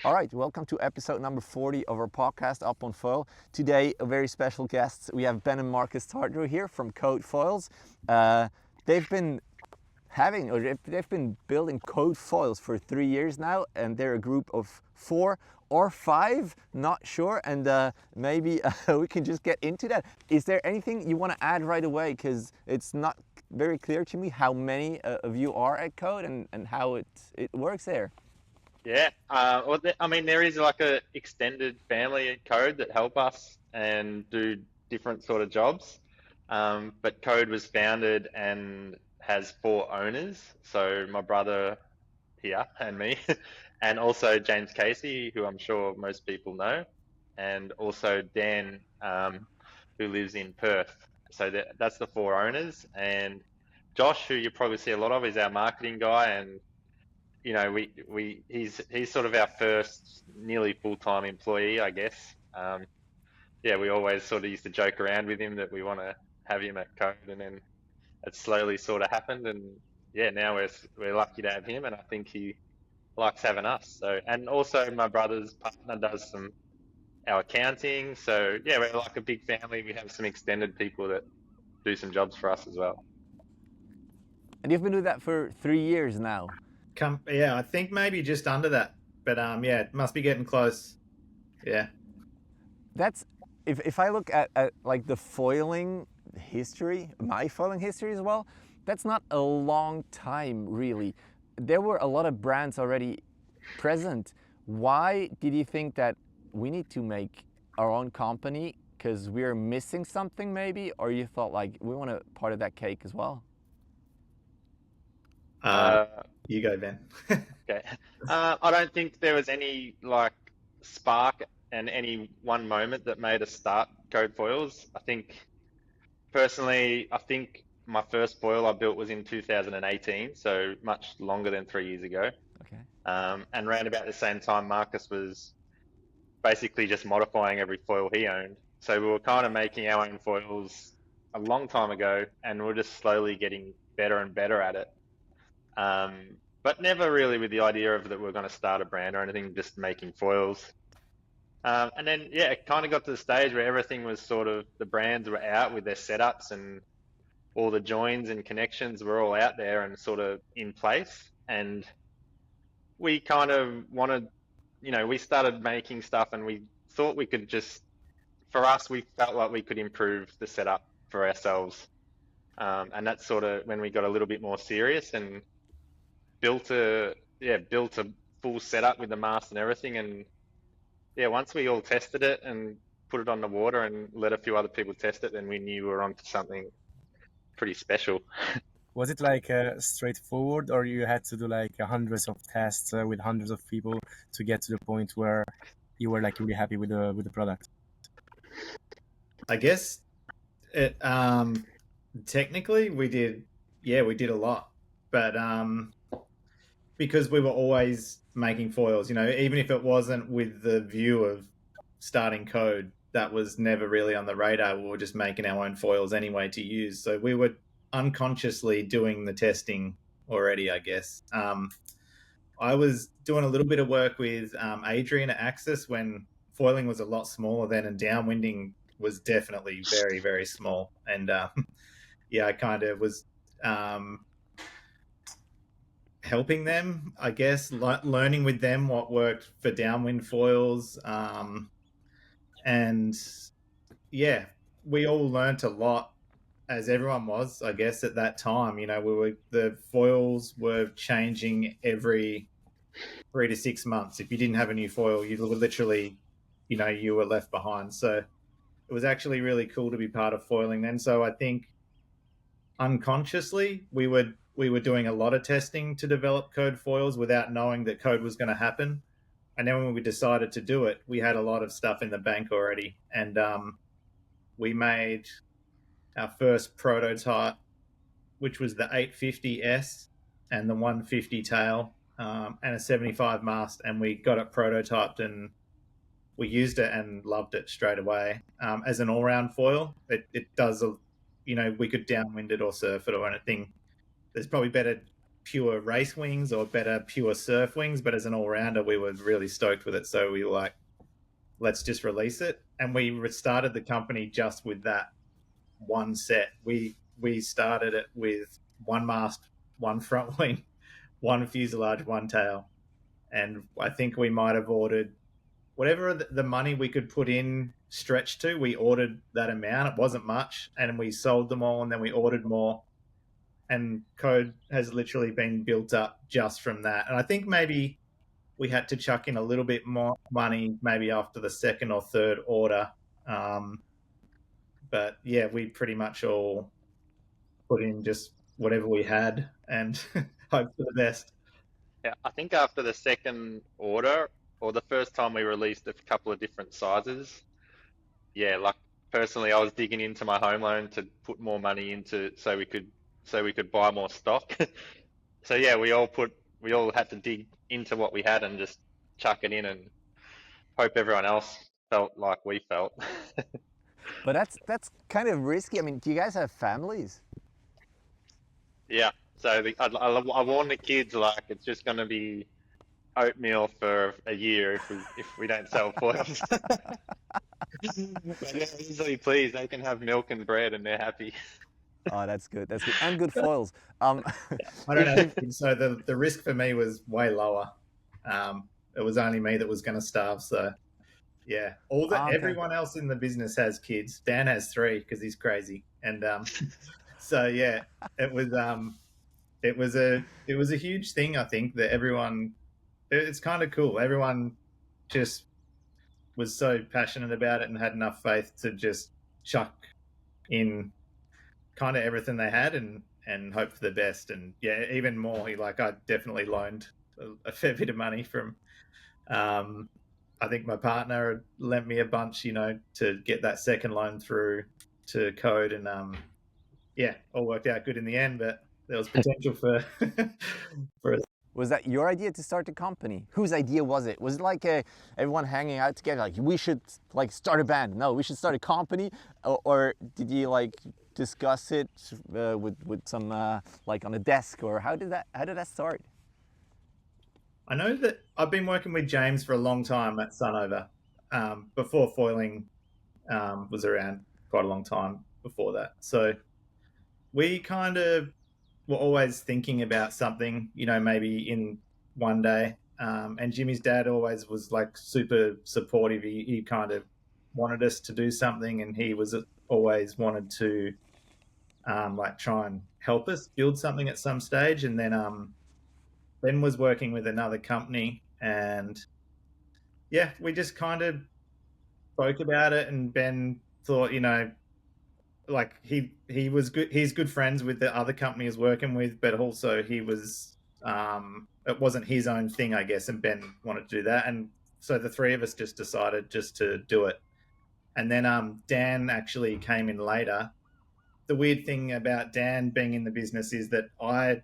All right, welcome to episode number 40 of our podcast Up on Foil. Today, a very special guest. We have Ben and Marcus Tardrew here from Code Foils. They've been they've been building Code Foils for 3 years now, and they're a group of 4 or 5, not sure, and maybe we can just get into that. Is there anything you want to add right away? Because it's not very clear to me how many of you are at Code and how it works there. Yeah, there is like a extended family at Code that help us and do different sort of jobs. But Code was founded and has 4 owners. So my brother here and me, and also James Casey, who I'm sure most people know, and also Dan, who lives in Perth. So that's the 4 owners. And Josh, who you probably see a lot of, is our marketing guy, and he's sort of our first nearly full-time employee, I guess. Yeah, we always sort of used to joke around with him that we want to have him at Code, and then it slowly sort of happened, and yeah, now we're lucky to have him, and I think he likes having us. So, and also my brother's partner does our accounting. So yeah, we're like a big family. We have some extended people that do some jobs for us as well. And you've been doing that for 3 years now. Yeah, I think maybe just under that, but yeah, it must be getting close. Yeah, That's if I look at like the foiling history, my foiling history as well, that's not a long time really. There were a lot of brands already present. Why did you think that we need to make our own company because we're missing something maybe, or you thought like we want a part of that cake as well? you go, Ben. Okay. I don't think there was any like spark and any one moment that made us start Code Foils. I think my first foil I built was in 2018, so much longer than 3 years ago. Okay. And around about the same time, Marcus was basically just modifying every foil he owned. So we were kind of making our own foils a long time ago, and we're just slowly getting better and better at it. But never really with the idea of that we're going to start a brand or anything, just making foils. And then, yeah, it kind of got to the stage where everything was sort of, the brands were out with their setups and all the joins and connections were all out there and sort of in place. And we kind of wanted, we started making stuff, and we thought we could just, for us, we felt like we could improve the setup for ourselves. And that's sort of when we got a little bit more serious and built a full setup with the mast and everything. And yeah, once we all tested it and put it on the water and let a few other people test it, then we knew we were onto something pretty special. Was it like straightforward, or you had to do like hundreds of tests with hundreds of people to get to the point where you were like really happy with the product? I guess it technically we did a lot, but because we were always making foils, even if it wasn't with the view of starting Code, that was never really on the radar. We were just making our own foils anyway to use, so we were unconsciously doing the testing already, I guess. I was doing a little bit of work with Adrian at Axis when foiling was a lot smaller then, and downwinding was definitely very, very small. And yeah, I kind of was helping them, I guess, learning with them what worked for downwind foils. And yeah, we all learnt a lot, as everyone was, I guess, at that time. The foils were changing every 3 to 6 months. If you didn't have a new foil, you were literally, you were left behind. So it was actually really cool to be part of foiling then. So I think unconsciously we were doing a lot of testing to develop Code foils without knowing that Code was going to happen. And then when we decided to do it, we had a lot of stuff in the bank already. And we made our first prototype, which was the 850S and the 150 tail, and a 75 mast. And we got it prototyped, and we used it and loved it straight away. As an all-round foil, it does, we could downwind it or surf it or anything. There's probably better pure race wings or better pure surf wings, but as an all-rounder, we were really stoked with it. So we were like, let's just release it. And we started the company just with that one set. We started it with one mast, one front wing, one fuselage, one tail. And I think we might have ordered whatever the money we could put in stretched to, we ordered that amount. It wasn't much. And we sold them all, and then we ordered more. And Code has literally been built up just from that. And I think maybe we had to chuck in a little bit more money maybe after the second or third order. But yeah, we pretty much all put in just whatever we had and hope for the best. Yeah, I think after the second order, or the first time we released a couple of different sizes, yeah, like personally, I was digging into my home loan to put more money into so we could buy more stock. So yeah, we all had to dig into what we had and just chuck it in and hope everyone else felt like we felt. But that's kind of risky. I mean, do you guys have families? Yeah, so I warn the kids, like, it's just going to be oatmeal for a year if we don't sell foils. But they're easily pleased. They can have milk and bread and they're happy. Oh, that's good. That's good. And good foils. I don't know. So the risk for me was way lower. It was only me that was going to starve. So yeah, Okay. everyone else in the business has kids. Dan has 3 because he's crazy. And so yeah, it was a huge thing. I think that everyone, it's kind of cool. Everyone just was so passionate about it and had enough faith to just chuck in kind of everything they had and hope for the best. And yeah, even more, I definitely loaned a fair bit of money from, I think my partner lent me a bunch, to get that second loan through to Code. And yeah, all worked out good in the end, but there was potential for for Was that your idea to start the company? Whose idea was it? Was it like everyone hanging out together, like we should like start a band? No, we should start a company, or did you like discuss it with some like on a desk, or how did that start? I know that I've been working with James for a long time at Sunover, before foiling was around quite a long time before that. So we kind of were always thinking about something, maybe in one day. And Jimmy's dad always was like super supportive. He kind of wanted us to do something, and he was always wanted to like try and help us build something at some stage. And then Ben was working with another company, and yeah, we just kind of spoke about it. And Ben thought, like he was good. He's good friends with the other company he's working with, but also he was it wasn't his own thing, I guess. And Ben wanted to do that, and so the 3 of us just decided just to do it. And then Dan actually came in later. The weird thing about Dan being in the business is that I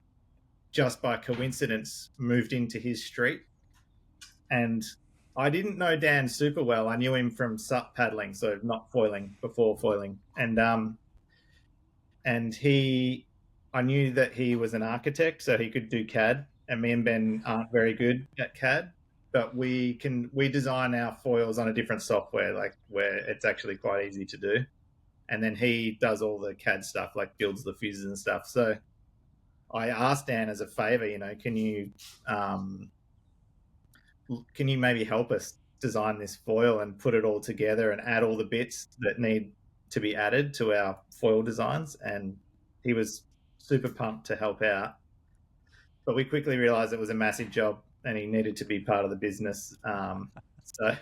just by coincidence moved into his street, and I didn't know Dan super well. I knew him from SUP paddling, so not foiling, before foiling. And I knew that he was an architect, so he could do CAD. And me and Ben aren't very good at CAD, but we design our foils on a different software, like where it's actually quite easy to do. And then he does all the CAD stuff, like builds the fuses and stuff. So I asked Dan as a favor, can you maybe help us design this foil and put it all together and add all the bits that need to be added to our foil designs? And he was super pumped to help out. But we quickly realized it was a massive job and he needed to be part of the business. So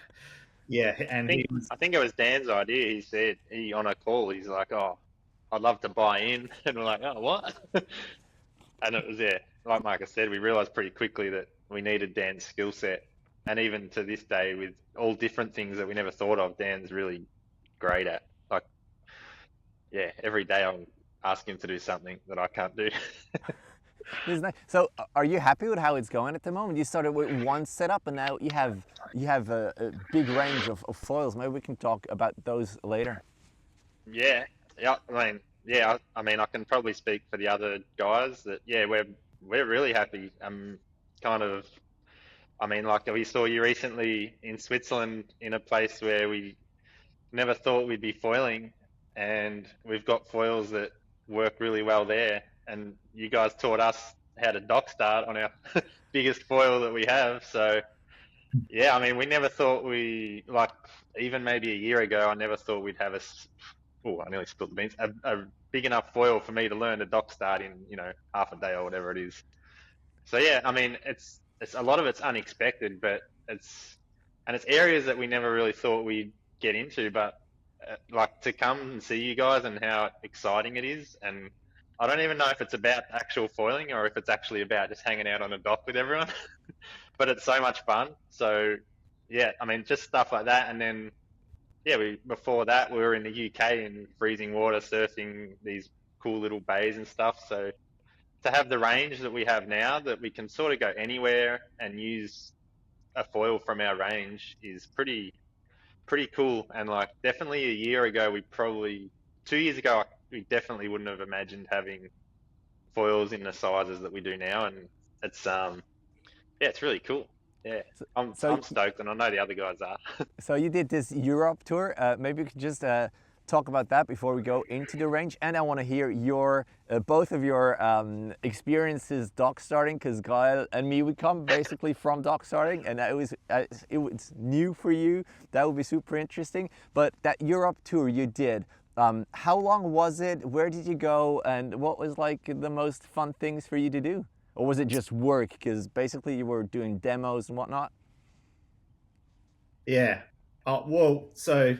yeah, and I think it was Dan's idea. He said on a call, he's like, "Oh, I'd love to buy in," and we're like, "Oh, what?" And it was, yeah, like Marcus said, we realized pretty quickly that we needed Dan's skill set. And even to this day, with all different things that we never thought of, Dan's really great at. Like, yeah, every day I'll ask him to do something that I can't do. This is nice. So, are you happy with how it's going at the moment? You started with one setup, and now you have a big range of foils. Maybe we can talk about those later. Yeah, I mean, I can probably speak for the other guys that, yeah, we're we're really happy. Kind of, I mean, like we saw you recently in Switzerland in a place where we never thought we'd be foiling, and we've got foils that work really well there. And you guys taught us how to dock start on our biggest foil that we have. So yeah, I mean, we never thought like even maybe a year ago, I never thought we'd have oh, I nearly spilled the beans, a big enough foil for me to learn to dock start in, half a day or whatever it is. So yeah, I mean, it's a lot of it's unexpected, but it's areas that we never really thought we'd get into, but like to come and see you guys and how exciting it is. And I don't even know if it's about actual foiling or if it's actually about just hanging out on a dock with everyone, but it's so much fun. So yeah, I mean, just stuff like that. And then yeah, before that we were in the UK in freezing water surfing these cool little bays and stuff. So to have the range that we have now, that we can sort of go anywhere and use a foil from our range, is pretty cool. And like definitely a year ago, 2 years ago, we definitely wouldn't have imagined having foils in the sizes that we do now. And it's yeah, it's really cool. Yeah, I'm stoked, and I know the other guys are. So you did this Europe tour. Maybe you could just talk about that before we go into the range. And I want to hear your both of your experiences dock starting, because Gael and me, we come basically from dock starting, and it was new for you. That would be super interesting. But that Europe tour you did, how long was it? Where did you go? And what was like the most fun things for you to do? Or was it just work? Because basically you were doing demos and whatnot. Yeah. Well, so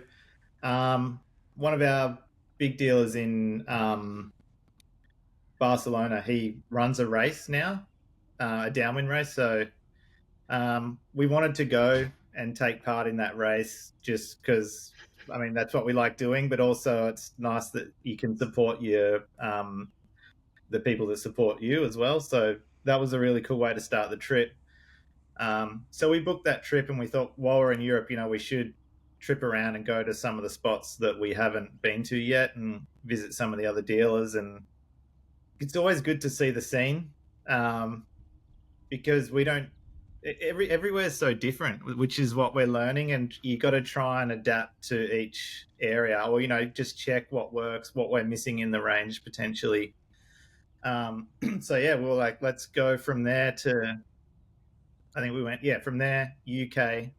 one of our big dealers in Barcelona, he runs a race now, a downwind race. So we wanted to go and take part in that race just because, I mean, that's what we like doing, but also it's nice that you can support your the people that support you as well. So that was a really cool way to start the trip. So we booked that trip, and we thought while we're in Europe, we should trip around and go to some of the spots that we haven't been to yet and visit some of the other dealers. And it's always good to see the scene because we don't, everywhere's so different, which is what we're learning. And you got to try and adapt to each area, or, just check what works, what we're missing in the range potentially. So yeah, we were like, let's go from there to, I think we went, from there, UK,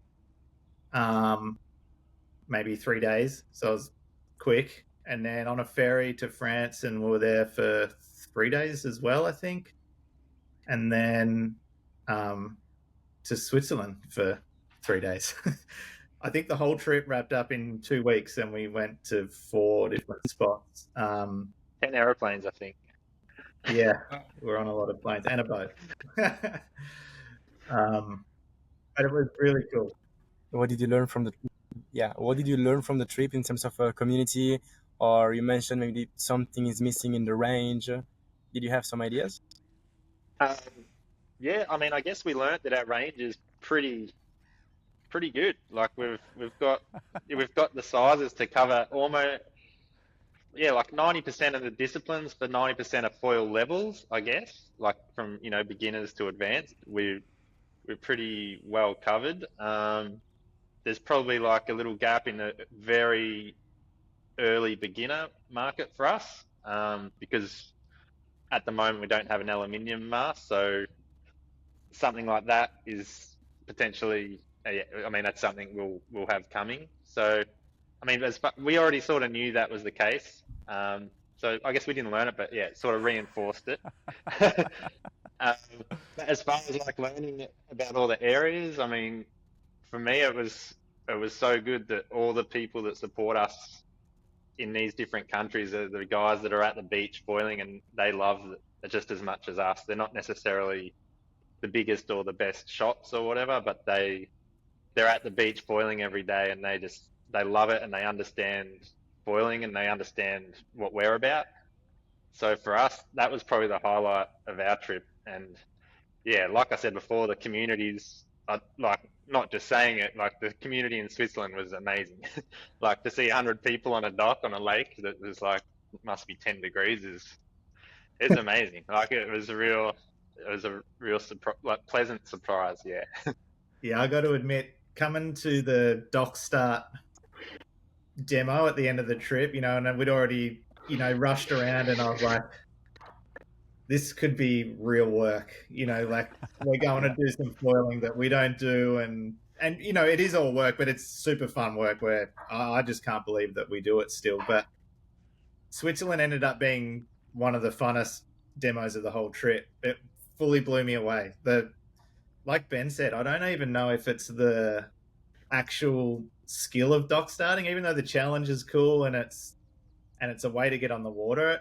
maybe 3 days. So it was quick. And then on a ferry to France, and we were there for 3 days as well, I think. And then to Switzerland for 3 days. I think the whole trip wrapped up in 2 weeks, and we went to 4 different spots. 10 aeroplanes, I think. Yeah, we're on a lot of planes and a boat. But it was really cool. What did you learn from the what did you learn from the trip in terms of community? Or you mentioned maybe something is missing in the range. Did you have some ideas? Yeah, I mean, I guess we learnt that our range is pretty good. Like we've got the sizes to cover almost, like 90% of the disciplines for 90% of foil levels, I guess. Like from beginners to advanced, we're pretty well covered. There's probably like a little gap in the very early beginner market for us, because at the moment we don't have an aluminium mast, so something like that is potentially, I mean, that's something we'll have coming. So, I mean, we already sort of knew that was the case. So I guess we didn't learn it, but yeah, it sort of reinforced it. As far as like learning about all the areas, I mean, for me, it was so good that all the people that support us in these different countries are the guys that are at the beach foiling, and they love it just as much as us. They're not necessarily the biggest or the best shots or whatever, but they're at the beach foiling every day, and they love it, and they understand foiling, and they understand what we're about. So for us, that was probably the highlight of our trip. And yeah, like I said before, the communities, like not just saying it, like the community in Switzerland was amazing. Like to see 100 people on a dock on a lake that was like, must be 10 degrees is amazing. Like it was a real, it was a real pleasant surprise. Yeah. Yeah, I got to admit, coming to the dock start demo at the end of the trip, and we'd already, rushed around, and I was like, this could be real work, like we're going to do some foiling that we don't do. And it is all work, but it's super fun work where I just can't believe that we do it still. But Switzerland ended up being one of the funnest demos of the whole trip. It fully blew me away. Like Ben said, I don't even know if it's the actual skill of dock starting, even though the challenge is cool and it's a way to get on the water.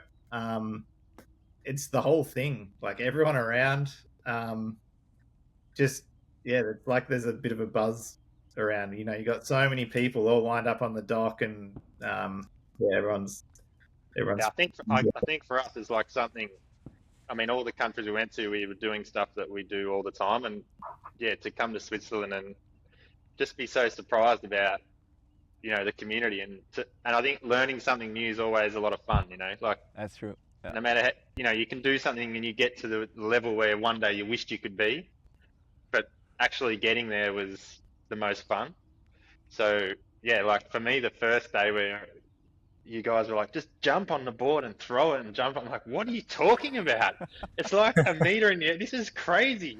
It's the whole thing, like everyone around. It's like there's a bit of a buzz around. You got so many people all lined up on the dock, and everyone's. Yeah, I think for us it's like something. I mean, all the countries we went to, we were doing stuff that we do all the time, and to come to Switzerland and just be so surprised about, the community, and I think learning something new is always a lot of fun. Like That's true. Yeah. no matter how, you can do something and you get to the level where one day you wished you could be, but actually getting there was the most fun. So yeah, like for me, the first day where you guys were like, just jump on the board and throw it and jump. I'm like, what are you talking about? It's like a meter in the air. This is crazy.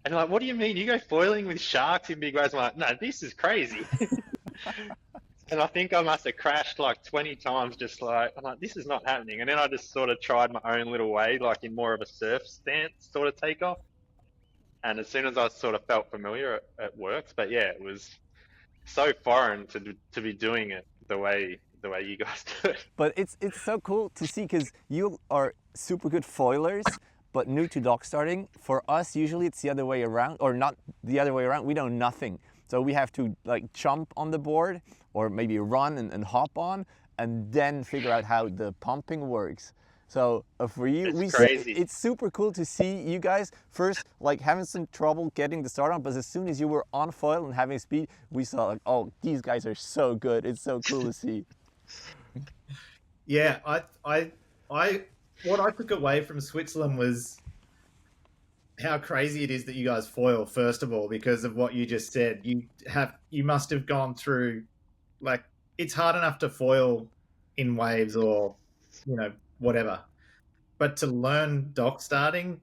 And like, what do you mean? You go foiling with sharks in big waves? I'm like, no, this is crazy. And I think I must have crashed like 20 times, I'm like, this is not happening. And then I just sort of tried my own little way, like in more of a surf stance sort of takeoff. And as soon as I sort of felt familiar, it works. But yeah, it was so foreign to be doing it the way you guys do it. But it's so cool to see, because you are super good foilers, but new to dock starting. For us, usually it's the other way around, or not the other way around. We know nothing. So we have to like jump on the board or maybe run and hop on, and then figure out how the pumping works. So for you, it's super cool to see you guys first like having some trouble getting the start on, but as soon as you were on foil and having speed, we saw like, oh, these guys are so good. It's so cool to see. Yeah, what I took away from Switzerland was how crazy it is that you guys foil, first of all, because of what you just said. You must have gone through, like, it's hard enough to foil in waves or, whatever. But to learn dock starting,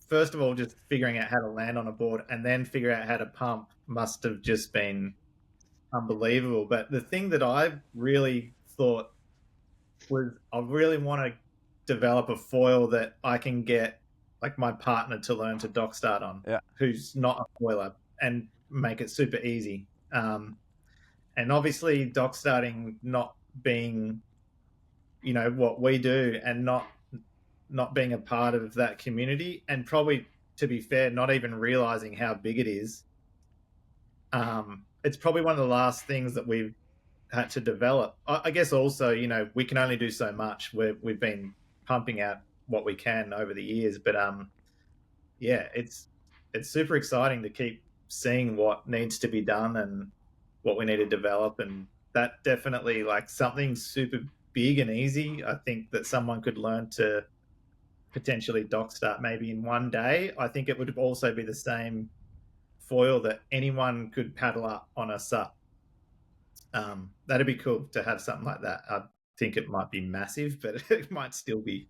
first of all, just figuring out how to land on a board and then figure out how to pump must have just been unbelievable. But the thing that I really thought was, I really want to develop a foil that I can get like my partner to learn to dock start on, who's not a foiler, and make it super easy. And obviously dock starting not being, what we do, and not being a part of that community, and probably, to be fair, not even realizing how big it is. It's probably one of the last things that we've had to develop. I guess also, we can only do so much. We've been pumping out what we can over the years, but it's super exciting to keep seeing what needs to be done and what we need to develop. And that definitely, like, something super big and easy, I think that someone could learn to potentially dock start maybe in one day. I think it would also be the same foil that anyone could paddle up on a sup. That'd be cool to have something like that. I think it might be massive, but it might still be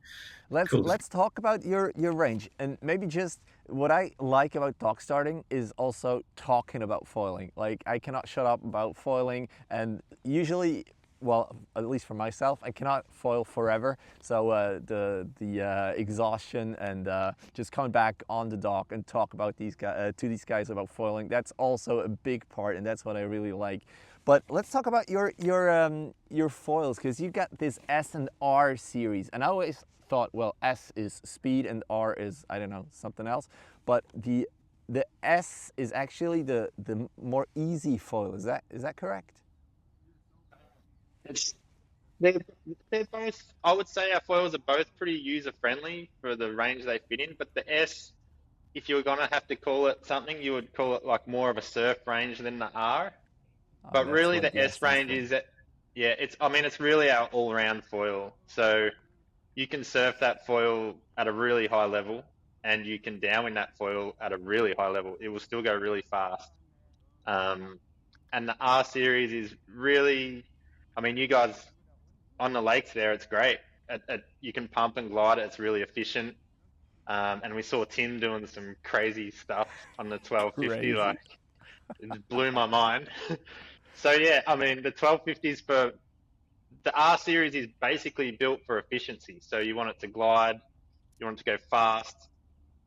cool. Let's talk about your range, and maybe just what I like about dock starting is also talking about foiling. Like, I cannot shut up about foiling, and usually, well, at least for myself, I cannot foil forever. So the exhaustion and just coming back on the dock and talk about these guys about foiling, that's also a big part, and that's what I really like. But let's talk about your foils, because you got this S and R series, and I always thought, well, S is speed and R is, I don't know, something else. But the S is actually the more easy foil. Is that correct? They're both. I would say our foils are both pretty user friendly for the range they fit in. But the S, if you were gonna have to call it something, you would call it like more of a surf range than the R. But really, the S range is, it's really our all-round foil. So you can surf that foil at a really high level, and you can downwind that foil at a really high level, it will still go really fast. And the R series is really, I mean, you guys on the lakes there, it's great. You can pump and glide it. It's really efficient. And we saw Tim doing some crazy stuff on the 1250. Crazy. Like, it just blew my mind. So yeah, I mean, the 1250s for the R series is basically built for efficiency. So you want it to glide, you want it to go fast,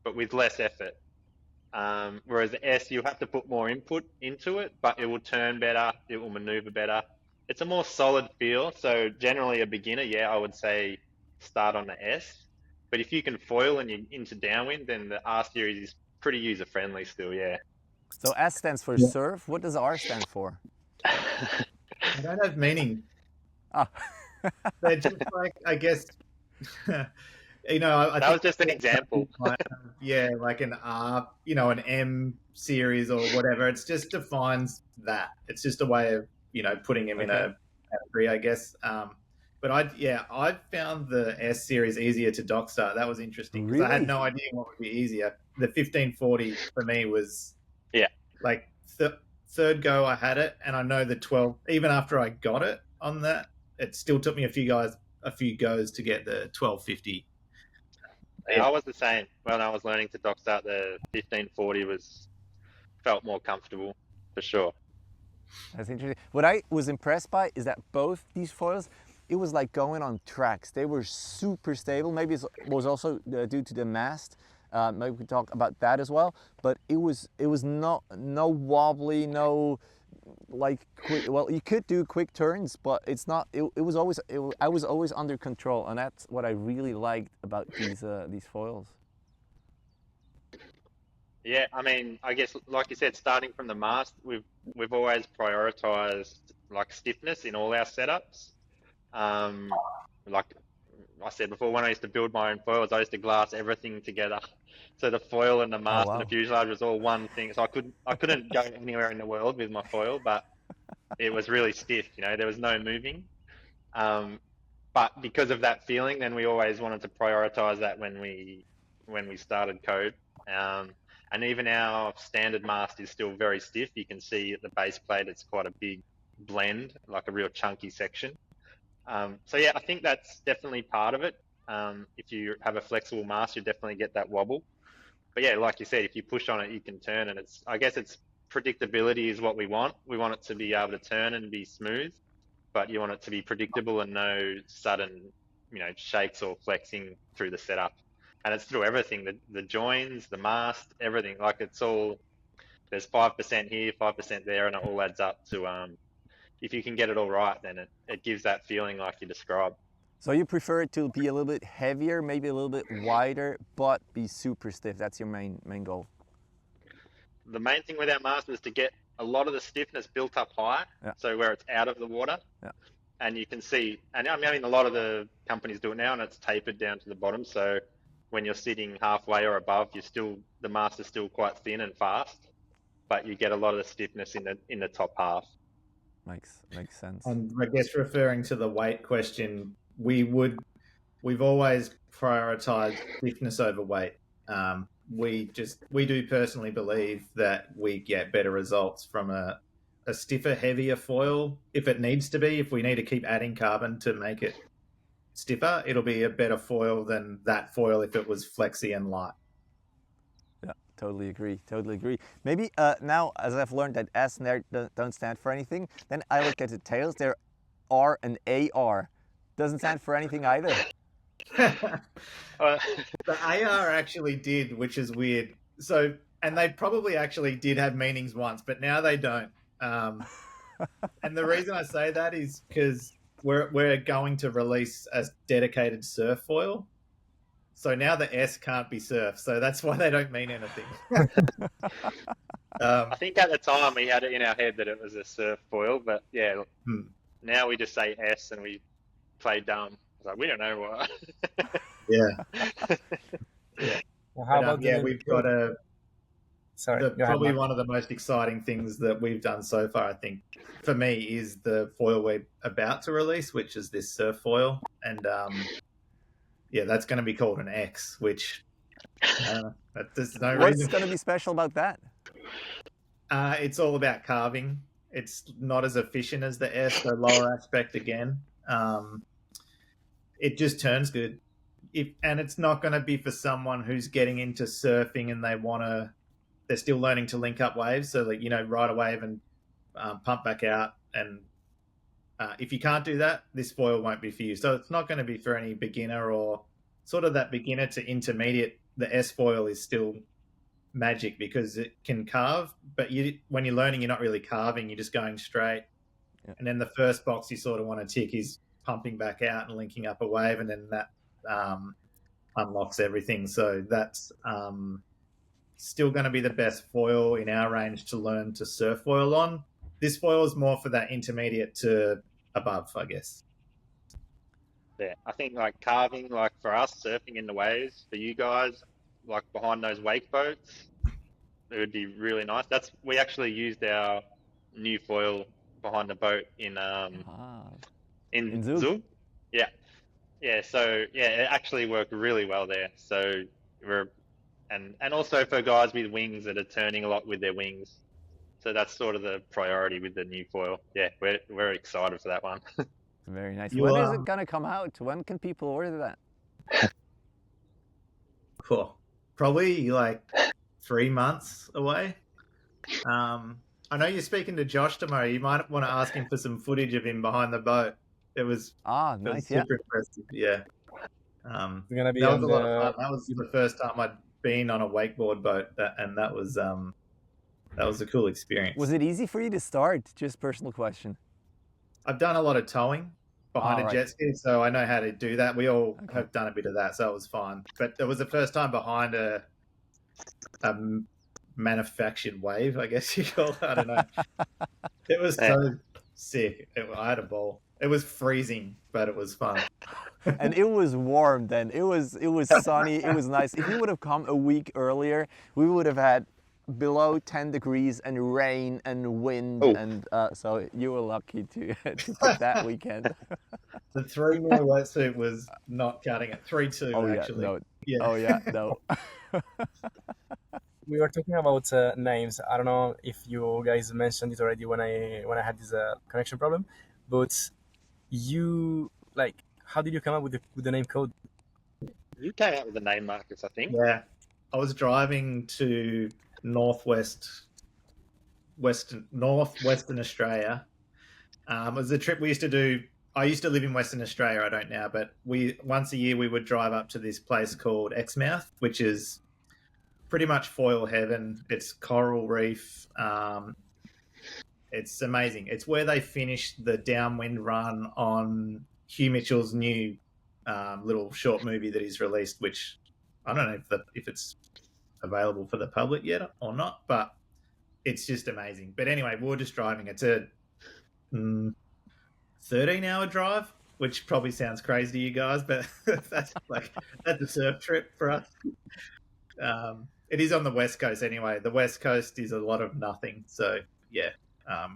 but with less effort. Whereas the S, you have to put more input into it, but it will turn better, it will maneuver better. It's a more solid feel. So generally a beginner, yeah, I would say start on the S. But if you can foil and you're into downwind, then the R series is pretty user friendly still, yeah. So S stands for Yeah. surf. What does R stand for? I don't have meaning. Ah. They're just like, I guess, you know, I That think was just an example. yeah, like an R, you know, an M series or whatever. It's just defines that. It's just a way of, you know, putting him in a category, I guess. But I found the S series easier to dock start. That was interesting because I had Really? no idea what would be easier. The 1540 for me was like third go I had it, and I know the 12. Even after I got it on that, it still took me a few goes to get the 1250. Yeah, I was the same. When I was learning to dock start, the 1540 felt more comfortable for sure. That's interesting. What I was impressed by is that both these foils, it was like going on tracks. They were super stable. Maybe it was also due to the mast. Maybe we can talk about that as well. But it was no wobbly, no like quick. Well, you could do quick turns, but it's not. I was always under control, and that's what I really liked about these foils. Yeah, I mean, I guess like you said, starting from the mast, we've always prioritized like stiffness in all our setups. Like I said before, when I used to build my own foils, I used to glass everything together. So the foil and the mast and the fuselage was all one thing. So I couldn't go anywhere in the world with my foil, but it was really stiff. You know, there was no moving. But because of that feeling, then we always wanted to prioritize that when we started code. And even our standard mast is still very stiff. You can see at the base plate, it's quite a big blend, like a real chunky section. So yeah, I think that's definitely part of it. If you have a flexible mast, you definitely get that wobble. But yeah, like you said, if you push on it, you can turn, and I guess it's predictability is what we want. We want it to be able to turn and be smooth, but you want it to be predictable and no sudden, you know, shakes or flexing through the setup. And it's through everything, the joins, the mast, everything. Like it's all, there's 5% here, 5% there, and it all adds up to, if you can get it all right, then it gives that feeling like you described. So you prefer it to be a little bit heavier, maybe a little bit wider, but be super stiff. That's your main goal. The main thing with our mast is to get a lot of the stiffness built up high, so where it's out of the water. And you can see, and I mean, a lot of the companies do it now, and it's tapered down to the bottom. So when you're sitting halfway or above, the mast is still quite thin and fast, but you get a lot of the stiffness in the top half. Makes sense. And I guess referring to the weight question, we've always prioritized stiffness over weight. We do personally believe that we get better results from a stiffer, heavier foil if it needs to be. If we need to keep adding carbon to make it stiffer, it'll be a better foil than that foil if it was flexy and light. Yeah, totally agree. Maybe now, as I've learned that S and R don't stand for anything, then I look at the tails. There R and AR. Doesn't stand for anything either. The AR actually did, which is weird. So, and they probably actually did have meanings once, but now they don't. And the reason I say that is because we're going to release a dedicated surf foil. So now the S can't be surf. So that's why they don't mean anything. I think at the time we had it in our head that it was a surf foil, but yeah, now we just say S and we play dumb. It's like, we don't know what. Yeah. Well, how about we've got probably Mark. one of the most exciting things that we've done so far, I think, for me, is the foil we're about to release, which is this surf foil. And that's going to be called an X, which There's no What's reason. going to be special about that? It's all about carving. It's not as efficient as the S, so lower aspect again. It just turns good. And it's not going to be for someone who's getting into surfing and they're still learning to link up waves. So like, ride a wave and pump back out. And if you can't do that, this foil won't be for you. So it's not going to be for any beginner or sort of that beginner to intermediate. The S foil is still magic because it can carve, but when you're learning, you're not really carving, you're just going straight. Yeah. And then the first box you sort of want to tick is pumping back out and linking up a wave, and then that unlocks everything. So that's still going to be the best foil in our range to learn to surf foil on. This foil is more for that intermediate to above, I guess. Yeah, I think like carving, like for us, surfing in the waves, for you guys, like behind those wake boats, it would be really nice. We actually used our new foil behind the boat in Zug. Yeah. So yeah, it actually worked really well there. So and also for guys with wings that are turning a lot with their wings. So that's sort of the priority with the new foil. Yeah, we're excited for that one. Very nice. When is it gonna come out? When can people order that? Cool. Probably like 3 months away. I know you're speaking to Josh tomorrow. You might want to ask him for some footage of him behind the boat. It was nice, super impressive. Yeah. It's gonna be that was a lot of fun. That was the first time I'd been on a wakeboard boat, and that was a cool experience. Was it easy for you to start? Just personal question. I've done a lot of towing behind a jet ski, so I know how to do that. We all have done a bit of that, so it was fine. But it was the first time behind a manufactured wave, I guess you call it. I don't know. It was so sick. I had a ball. It was freezing, but it was fun. And it was warm then. It was sunny. It was nice. If you would have come a week earlier, we would have had below 10 degrees and rain and wind. And so you were lucky to pick that weekend. The 3 meal wetsuit was not cutting it. 3-2 actually. No. Yeah. Oh yeah, no. We were talking about names. I don't know if you guys mentioned it already when I had this connection problem, but how did you come up with the name Code? You came up with the name, Marcus, I think. Yeah, I was driving to northwestern Australia. It was a trip we used to do. I used to live in Western Australia. I don't now, but once a year we would drive up to this place called Exmouth, which is pretty much foil heaven. It's coral reef. It's amazing. It's where they finished the downwind run on Hugh Mitchell's new little short movie that he's released, which I don't know if it's available for the public yet or not, but it's just amazing. But anyway, we were just driving. It's a 13-hour drive, which probably sounds crazy to you guys, but that's a surf trip for us. It is on the West Coast anyway. The West Coast is a lot of nothing. So yeah,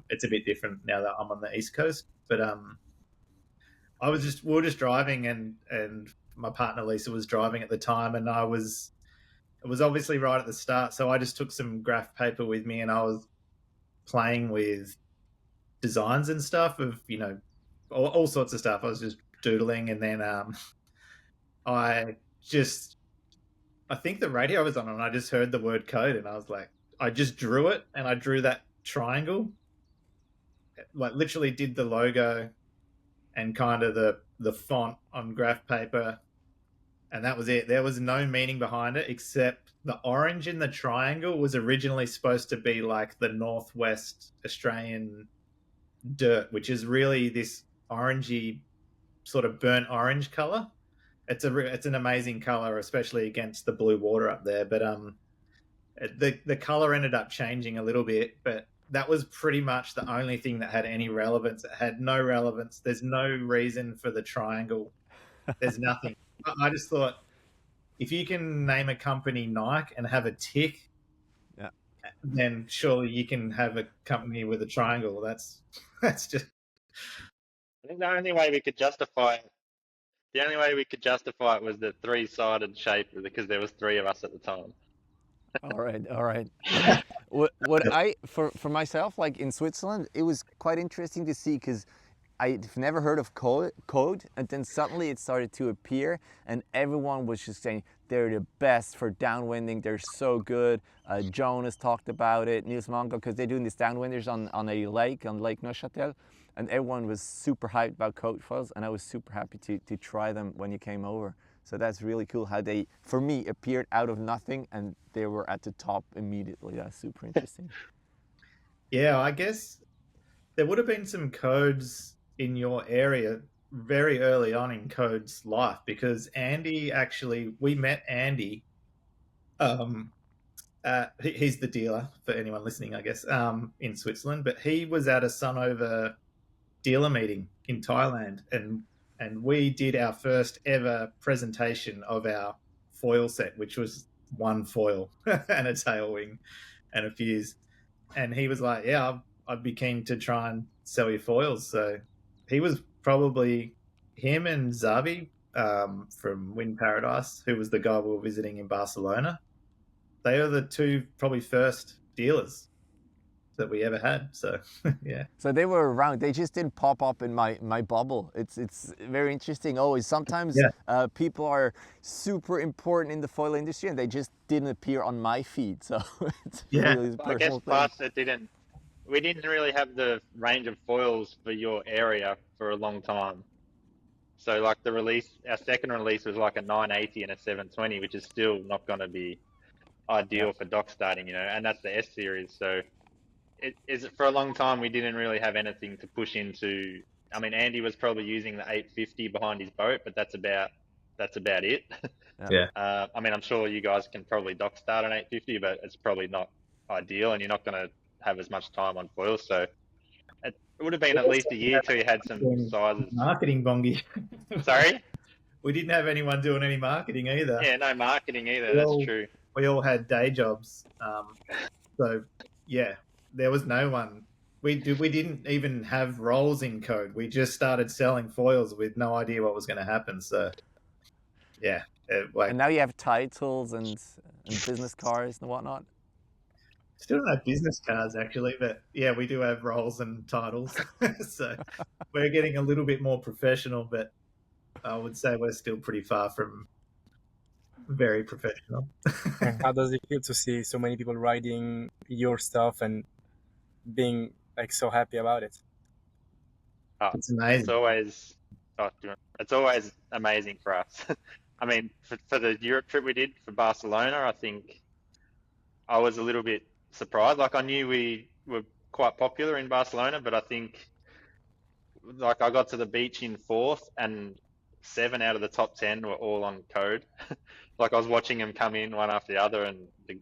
it's a bit different now that I'm on the East Coast. But we were just driving, and my partner Lisa was driving at the time, and it was obviously right at the start. So I just took some graph paper with me, and I was playing with designs and stuff of, all sorts of stuff. I was just doodling, and then I think the radio was on, and I just heard the word Code, and I was like, I just drew it, and I drew that triangle, like literally did the logo and kind of the font on graph paper, and that was it. There was no meaning behind it, except the orange in the triangle was originally supposed to be like the Northwest Australian dirt, which is really this orangey sort of burnt orange color. It's an amazing color, especially against the blue water up there. But the color ended up changing a little bit, but that was pretty much the only thing that had any relevance. It had no relevance. There's no reason for the triangle. There's nothing. I just thought, if you can name a company Nike and have a tick, then surely you can have a company with a triangle. That's just. I think the only way we could justify The only way we could justify it was the three-sided shape because there was three of us at the time. All right, all right. What I for myself, like in Switzerland, it was quite interesting to see because I've never heard of code, and then suddenly it started to appear, and everyone was just saying they're the best for downwinding. They're so good. Jonas talked about it, Niels Mango, because they're doing these downwinders on a lake, on Lake Neuchâtel, and everyone was super hyped about code foils, and I was super happy to try them when you came over. So that's really cool how they, for me, appeared out of nothing and they were at the top immediately. That's super interesting. Yeah, I guess there would have been some codes in your area very early on in Code's life because Andy actually, we met Andy. He's the dealer for anyone listening, I guess, in Switzerland, but he was at a Sunover dealer meeting in Thailand, and we did our first ever presentation of our foil set, which was one foil and a tail wing and a fuse. And he was like, "Yeah, I'd be keen to try and sell your foils." So he was probably him and Zavi from Wind Paradise, who was the guy we were visiting in Barcelona. They are the two probably first dealers that we ever had. So yeah. So they were around. They just didn't pop up in my bubble. It's very interesting. Always sometimes people are super important in the foil industry and they just didn't appear on my feed. So it's really I guess plus we didn't really have the range of foils for your area for a long time. So like our second release was like a 980 and a 720, which is still not going to be ideal for dock starting, and that's the S series. So for a long time we didn't really have anything to push into. I mean, Andy was probably using the 850 behind his boat, but that's about it. Yeah. I mean, I'm sure you guys can probably dock start an 850, but it's probably not ideal, and you're not going to have as much time on foils. So it would have been at least a year till you had some sizes. Marketing, Bongi. Sorry? We didn't have anyone doing any marketing either. Yeah, no marketing either. That's true. We all had day jobs. So yeah, there was no one. We didn't even have roles in Code. We just started selling foils with no idea what was going to happen. So yeah. And now you have titles and business cards and whatnot. Still don't have business cards actually, but yeah, we do have roles and titles. So we're getting a little bit more professional, but I would say we're still pretty far from very professional. How does it feel to see so many people riding your stuff and being like so happy about it? It's amazing. It's always amazing for us. I mean, for the Eurotrip we did for Barcelona, I think I was a little bit surprised. Like I knew we were quite popular in Barcelona, but I think like I got to the beach in fourth and 7 out of the top 10 were all on Code. Like I was watching them come in one after the other, and one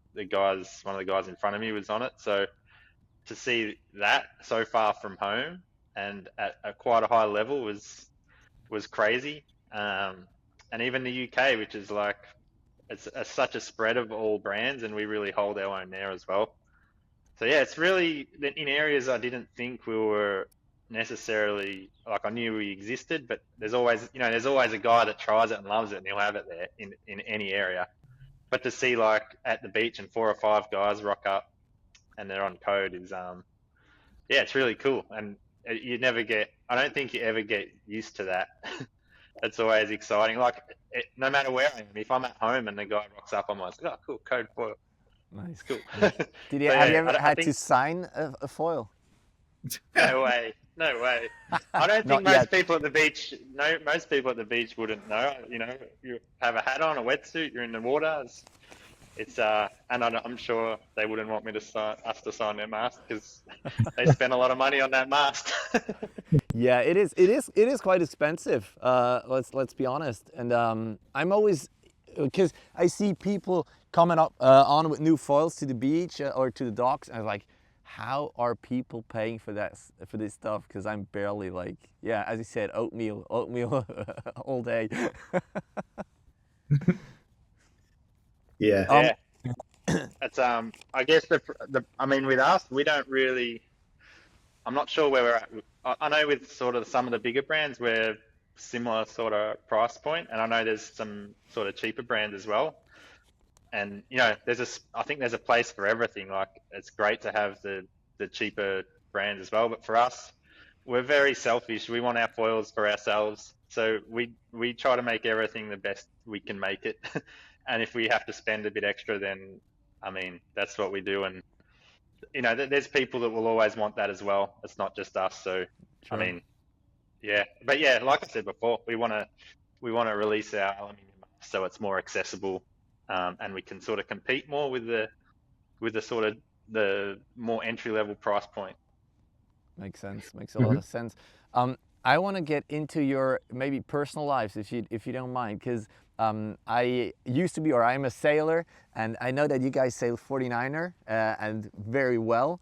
of the guys in front of me was on it. So to see that so far from home and at quite a high level was crazy. And even the UK, which is like it's such a spread of all brands, and we really hold our own there as well. So yeah, it's really in areas I didn't think we were necessarily, like I knew we existed, but there's always a guy that tries it and loves it, and he'll have it there in any area. But to see like at the beach and 4 or 5 guys rock up and they're on Code is it's really cool. And I don't think you ever get used to that. It's always exciting. Like no matter where I am, if I'm at home and the guy rocks up, I'm like, oh cool, Code foil. Nice. Cool. Have you ever had to sign a foil? No way. I don't think most people at the beach wouldn't know. You have a hat on, a wetsuit, you're in the water. And I'm sure they wouldn't want us to sign their mast because they spend a lot of money on that mast. Yeah, it is quite expensive. Let's be honest. And I'm always, because I see people coming up on with new foils to the beach or to the docks, and I'm like, how are people paying for this stuff? Because I'm barely as you said, oatmeal all day. Yeah. It's I guess I mean with us, we don't really. I'm not sure where we're at. I know with sort of some of the bigger brands where similar sort of price point, and I know there's some sort of cheaper brands as well. And I think there's a place for everything. Like it's great to have the cheaper brands as well, but for us, we're very selfish. We want our foils for ourselves, so we try to make everything the best we can make it. And if we have to spend a bit extra, then I mean that's what we do. And there's people that will always want that as well. It's not just us. So I True. mean, yeah, but yeah, like I said before, we want to release our aluminium so it's more accessible, and we can sort of compete more with the sort of the more entry level price point. Makes sense. Makes a lot of sense. I want to get into your maybe personal lives, if you don't mind, because I used to be, or I'm a sailor, and I know that you guys sail 49er and very well.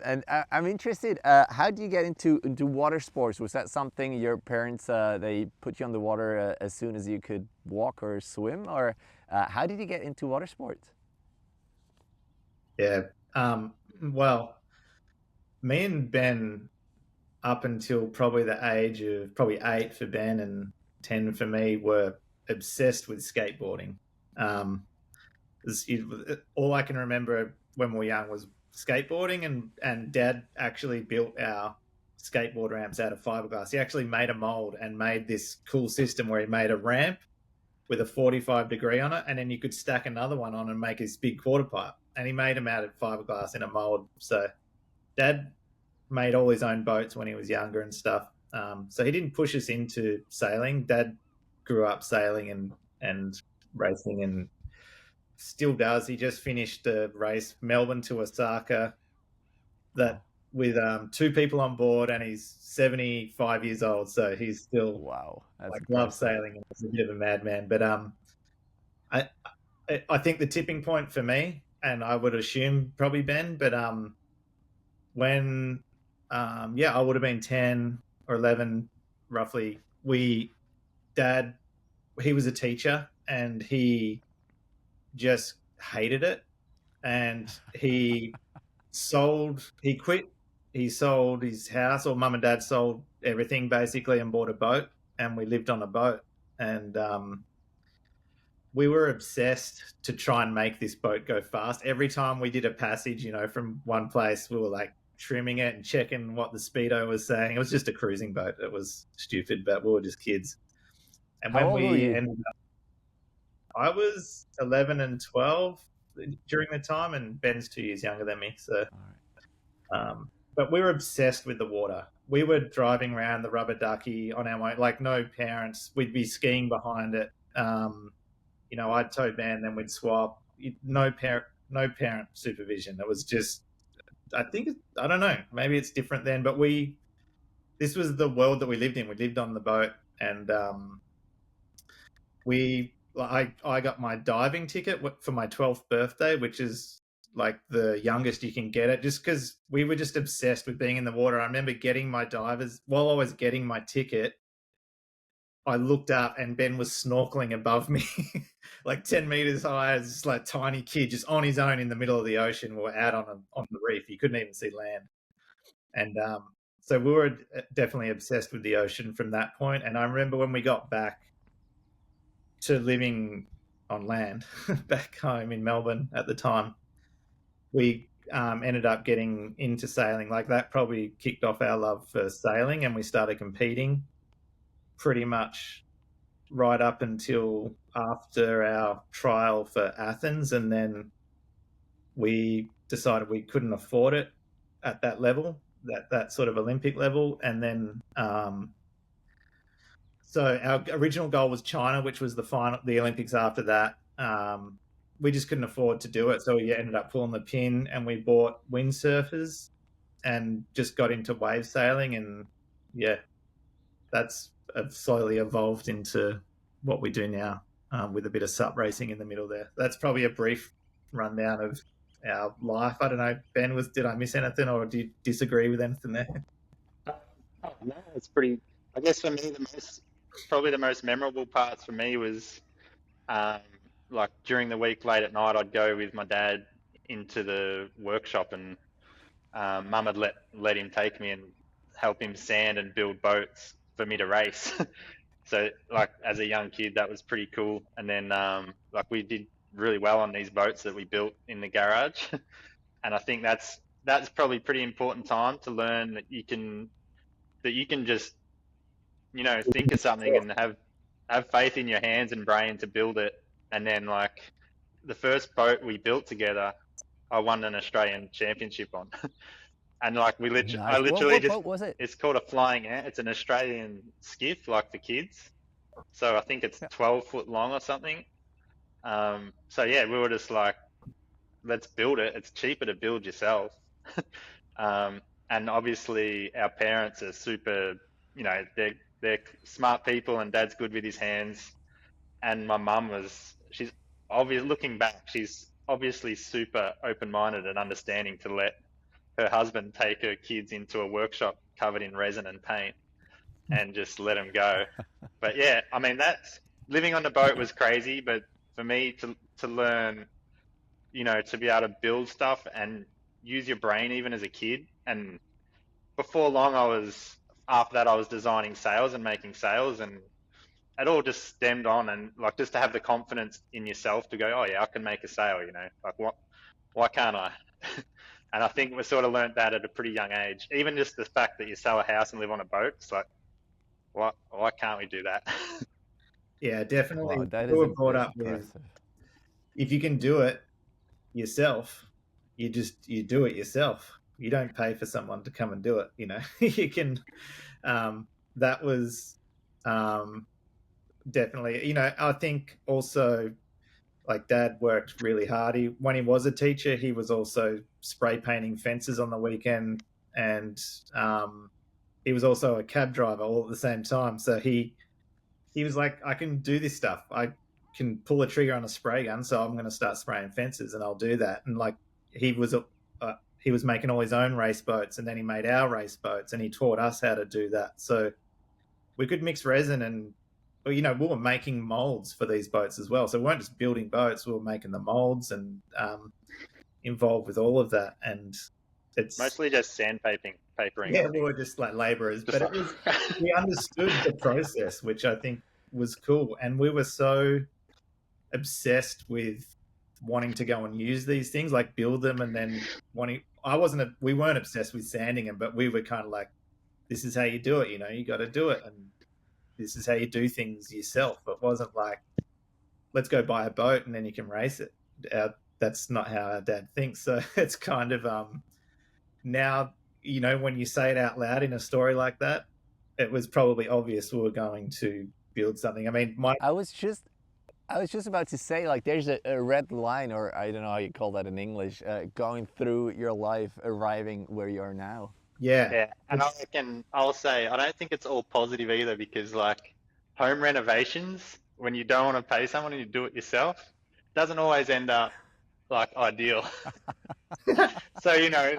And I'm interested. How do you get into water sports? Was that something your parents they put you on the water as soon as you could walk or swim, or how did you get into water sports? Yeah. Well, me and Ben, up until probably the age of probably 8 for Ben and 10 for me, were obsessed with skateboarding. All I can remember when we were young was skateboarding, and Dad actually built our skateboard ramps out of fiberglass. He actually made a mold and made this cool system where he made a ramp with a 45-degree on it, and then you could stack another one on and make this big quarter pipe. And he made them out of fiberglass in a mold. So Dad made all his own boats when he was younger and stuff. So he didn't push us into sailing. Dad grew up sailing and racing, and still does. He just finished a race, Melbourne to Osaka, that with 2 people on board, and he's 75 years old. So he's still Wow, that's loves impressive. sailing, and he's a bit of a madman. But I think the tipping point for me, and I would assume probably Ben, but when I would have been 10 or 11 roughly. Dad, he was a teacher, and he just hated it, and he quit. He sold his house, or Mum and Dad sold everything basically, and bought a boat, and we lived on a boat. And we were obsessed to try and make this boat go fast. Every time we did a passage, from one place, we were like trimming it and checking what the speedo was saying. It was just a cruising boat. It was stupid, but we were just kids. And How when old were we you? ended up, I was 11 and 12 during the time, and Ben's 2 years younger than me. So, but we were obsessed with the water. We were driving around the rubber ducky on our own, like no parents. We'd be skiing behind it. I'd tow Ben, then we'd swap. No parent supervision. It was just, I don't know, maybe it's different then, but this was the world that we lived in. We lived on the boat, and I got my diving ticket for my 12th birthday, which is like the youngest you can get it, just because we were just obsessed with being in the water. I remember getting my divers while I was getting my ticket. I looked up and Ben was snorkeling above me, like 10 meters high, as just like tiny kid, just on his own in the middle of the ocean. We were out on the reef. He couldn't even see land. And so we were definitely obsessed with the ocean from that point. And I remember when we got back to living on land back home in Melbourne at the time, we ended up getting into sailing. Like that probably kicked off our love for sailing, and we started competing pretty much right up until after our trial for Athens. And then we decided we couldn't afford it at that level, that sort of Olympic level. And then so our original goal was China, which was the Olympics after that. We just couldn't afford to do it, so we ended up pulling the pin, and we bought windsurfers and just got into wave sailing. And that's slowly evolved into what we do now, with a bit of sup racing in the middle there. That's probably a brief rundown of our life. I don't know, Ben, did I miss anything, or do you disagree with anything there? No, it's pretty. I guess for me, probably the most memorable parts for me was like during the week, late at night, I'd go with my dad into the workshop, and Mum had let him take me and help him sand and build boats for me to race. So like as a young kid, that was pretty cool. And then like we did really well on these boats that we built in the garage. And I think that's probably pretty important time to learn that you can just, you know, think of something and have faith in your hands and brain to build it. And then like the first boat we built together, I won an Australian championship on. And like I Nice. literally What just, boat was it? it's called a flying ant. It's an Australian skiff, like for kids. So I think it's Yeah. 12 foot long or something. So yeah, we were just like, let's build it. It's cheaper to build yourself. And obviously our parents are super, you know, they're smart people, and dad's good with his hands. And my mum she's obviously, looking back, she's obviously super open-minded and understanding to let her husband take her kids into a workshop covered in resin and paint and just let them go. But yeah, I mean, that's living on the boat was crazy, but for me to learn, you know, to be able to build stuff and use your brain even as a kid. And before long, after that, I was designing sails and making sails, and it all just stemmed on, and like just to have the confidence in yourself to go, oh yeah, I can make a sail, you know, like why can't I? And I think we sort of learnt that at a pretty young age. Even just the fact that you sell a house and live on a boat, it's like, why can't we do that? Yeah, definitely. Wow, that We is were brought up with, impressive. if you can do it yourself, you do it yourself. You don't pay for someone to come and do it. You know, you can. That was definitely. You know, I think also, like, Dad worked really hard. When he was a teacher, he was also spray painting fences on the weekend, and he was also a cab driver all at the same time. So he was like, I can do this stuff. I can pull a trigger on a spray gun, so I'm going to start spraying fences, and I'll do that. And like he was making all his own race boats, and then he made our race boats, and he taught us how to do that. So we could mix resin, and you know, we were making molds for these boats as well. So we weren't just building boats; we were making the molds and involved with all of that. And it's Mostly just sandpapering. yeah, we were just like laborers, Just but we understood the process, which I think was cool. And we were so obsessed with wanting to go and use these things, like build them, and then we weren't obsessed with sanding them, but we were kind of like, this is how you do it, you know, you got to do it, and this is how you do things yourself. It wasn't like, let's go buy a boat and then you can race it. That's not how our dad thinks. So it's kind of now, you know, when you say it out loud in a story like that, it was probably obvious we were going to build something. I mean, I was just about to say, like, there's a red line, or I don't know how you call that in English, going through your life, arriving where you are now. Yeah, and I reckon I'll say I don't think it's all positive either, because like home renovations, when you don't want to pay someone and you do it yourself, doesn't always end up like ideal. So, you know,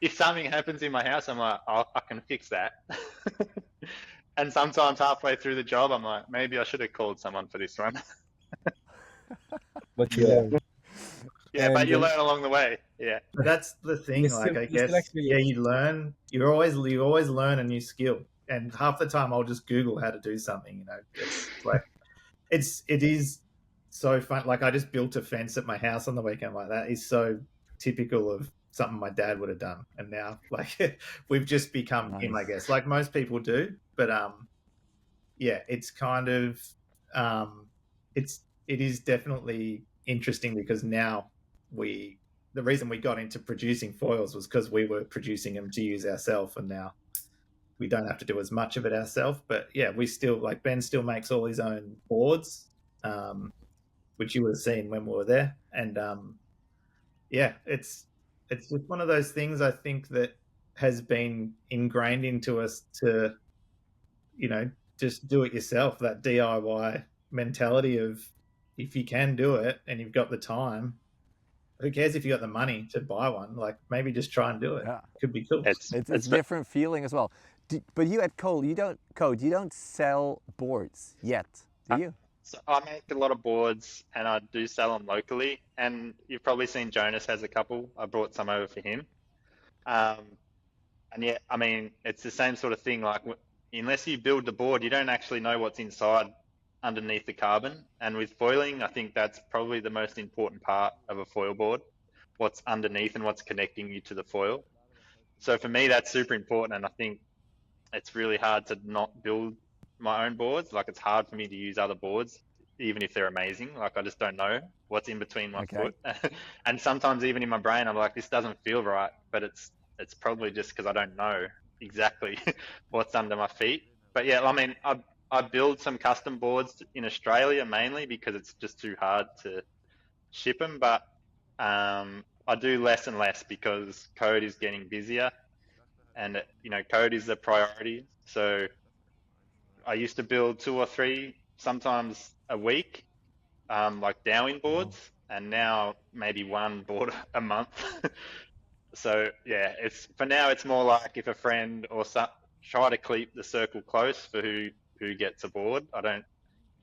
if something happens in my house, I'm like, oh, I can fix that. And sometimes halfway through the job, I'm like, maybe I should have called someone for this one. But you Yeah. learn. Yeah, but And you learn along the way. Yeah. But that's the thing. You Like, still- I you still guess, actually- yeah, you learn. You always learn a new skill, and half the time I'll just Google how to do something. You know, it's like it is so fun. Like, I just built a fence at my house on the weekend. Like, that is so typical of something my dad would have done. And now, like, we've just become him, I Nice. guess, like most people do. But yeah, it's kind of it is definitely interesting, because now the reason we got into producing foils was because we were producing them to use ourselves, and now we don't have to do as much of it ourselves. But yeah, we still, like, Ben still makes all his own boards, which you would have seen when we were there. And yeah, it's just one of those things, I think, that has been ingrained into us to, you know, just do it yourself. That DIY mentality of, if you can do it and you've got the time, who cares if you got the money to buy one? Like, maybe just try and do it. Yeah. Could be cool. It's a different feeling as well. But you at Code, you don't sell boards yet, do you? So I make a lot of boards, and I do sell them locally. And you've probably seen Jonas has a couple. I brought some over for him. And yeah, I mean, it's the same sort of thing. Like, unless you build the board, you don't actually know what's inside underneath the carbon. And with foiling, I think that's probably the most important part of a foil board, what's underneath and what's connecting you to the foil. So for me, that's super important. And I think it's really hard to not build my own boards. Like it's hard for me to use other boards, even if they're amazing. Like I just don't know what's in between my Okay. foot. And sometimes even in my brain, I'm like, this doesn't feel right, but it's probably just because I don't know exactly what's under my feet. But yeah, I mean, I build some custom boards in Australia mainly because it's just too hard to ship them. But I do less and less because code is getting busier, and you know, code is the priority. So I used to build 2 or 3, sometimes a week, like dowing boards, and now maybe 1 board a month. So yeah, it's for now. It's more like if a friend or some try to keep the circle close for who gets a board. I don't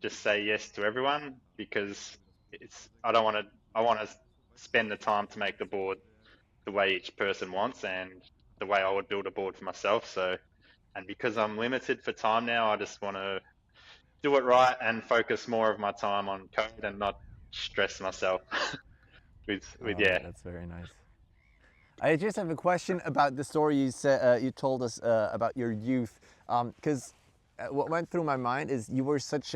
just say yes to everyone because it's I don't want to. I want to spend the time to make the board the way each person wants and the way I would build a board for myself. So, and because I'm limited for time now, I just want to do it right and focus more of my time on code and not stress myself with All yeah. right, that's very nice. I just have a question about the story you said you told us about your youth, because what went through my mind is you were such